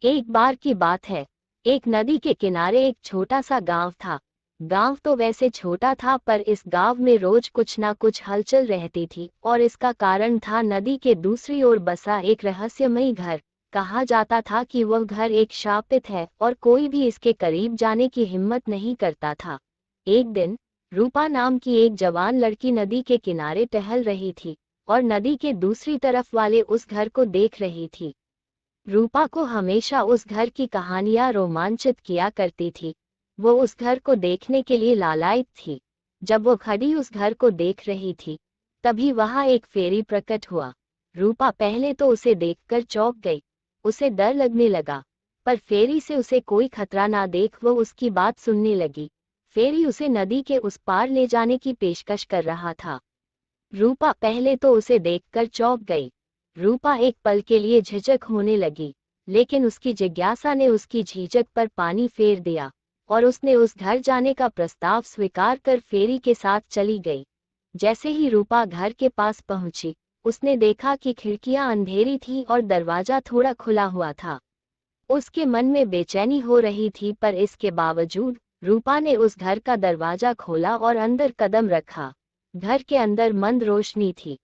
एक बार की बात है। एक नदी के किनारे एक छोटा सा गांव था। गांव तो वैसे छोटा था, पर इस गांव में रोज कुछ ना कुछ हलचल रहती थी, और इसका कारण था नदी के दूसरी ओर बसा एक रहस्यमयी घर। कहा जाता था कि वह घर एक शापित है और कोई भी इसके करीब जाने की हिम्मत नहीं करता था। एक दिन रूपा नाम की एक जवान लड़की नदी के किनारे टहल रही थी और नदी के दूसरी तरफ वाले उस घर को देख रही थी। रूपा को हमेशा उस घर की कहानियां रोमांचित किया करती थी। वो उस घर को देखने के लिए लालायित थी। जब वो खड़ी उस घर को देख रही थी, तभी वहां एक फेरी प्रकट हुआ। रूपा पहले तो उसे देखकर चौंक गई। उसे डर लगने लगा, पर फेरी से उसे कोई खतरा ना देख वो उसकी बात सुनने लगी। फेरी उसे नदी के उस पार ले जाने की पेशकश कर रहा था। रूपा पहले तो उसे देखकर चौंक गई। रूपा एक पल के लिए झिझक होने लगी, लेकिन उसकी जिज्ञासा ने उसकी झिझक पर पानी फेर दिया और उसने उस घर जाने का प्रस्ताव स्वीकार कर फेरी के साथ चली गई। जैसे ही रूपा घर के पास पहुंची, उसने देखा कि खिड़कियां अंधेरी थी और दरवाजा थोड़ा खुला हुआ था। उसके मन में बेचैनी हो रही थी, पर इसके बावजूद रूपा ने उस घर का दरवाजा खोला और अंदर कदम रखा। घर के अंदर मंद रोशनी थी।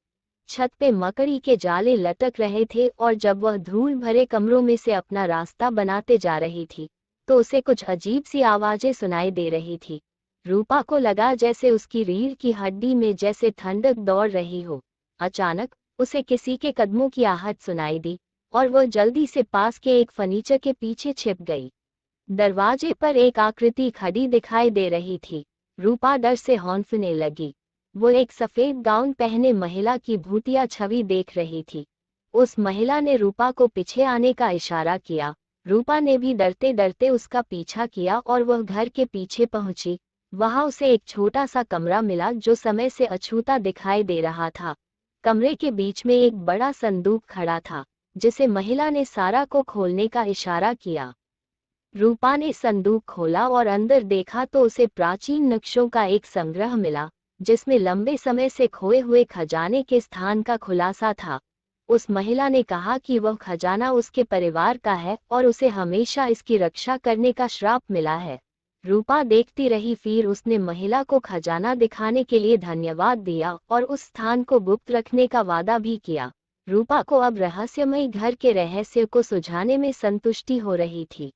छत पे मकड़ी के जाले लटक रहे थे, और जब वह धूल भरे कमरों में से अपना रास्ता बनाते जा रही थी, तो उसे कुछ अजीब सी आवाजें सुनाई दे रही थी। रूपा को लगा जैसे उसकी रीढ़ की हड्डी में जैसे ठंडक दौड़ रही हो। अचानक उसे किसी के कदमों की आहट सुनाई दी, और वह जल्दी से पास के एक फर्नीचर के पीछे छिप गई। दरवाजे पर एक आकृति खड़ी दिखाई दे रही थी। रूपा डर से हौंफने लगी। वो एक सफेद गाउन पहने महिला की भूतिया छवि देख रही थी। उस महिला ने रूपा को पीछे आने का इशारा किया। रूपा ने भी डरते डरते उसका पीछा किया और वह घर के पीछे पहुंची। वहां उसे एक छोटा सा कमरा मिला जो समय से अछूता दिखाई दे रहा था। कमरे के बीच में एक बड़ा संदूक खड़ा था, जिसे महिला ने सारा को खोलने का इशारा किया। रूपा ने संदूक खोला और अंदर देखा तो उसे प्राचीन नक्शों का एक संग्रह मिला, जिसमें लंबे समय से खोए हुए खजाने के स्थान का खुलासा था। उस महिला ने कहा कि वह खजाना उसके परिवार का है और उसे हमेशा इसकी रक्षा करने का श्राप मिला है। रूपा देखती रही, फिर उसने महिला को खजाना दिखाने के लिए धन्यवाद दिया और उस स्थान को गुप्त रखने का वादा भी किया। रूपा को अब रहस्यमयी घर के रहस्य को सुलझाने में संतुष्टि हो रही थी।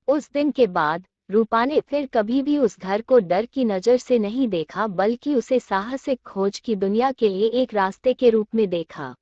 उस दिन के बाद रूपा ने फिर कभी भी उस घर को डर की नज़र से नहीं देखा, बल्कि उसे साहसिक खोज की दुनिया के लिए एक रास्ते के रूप में देखा।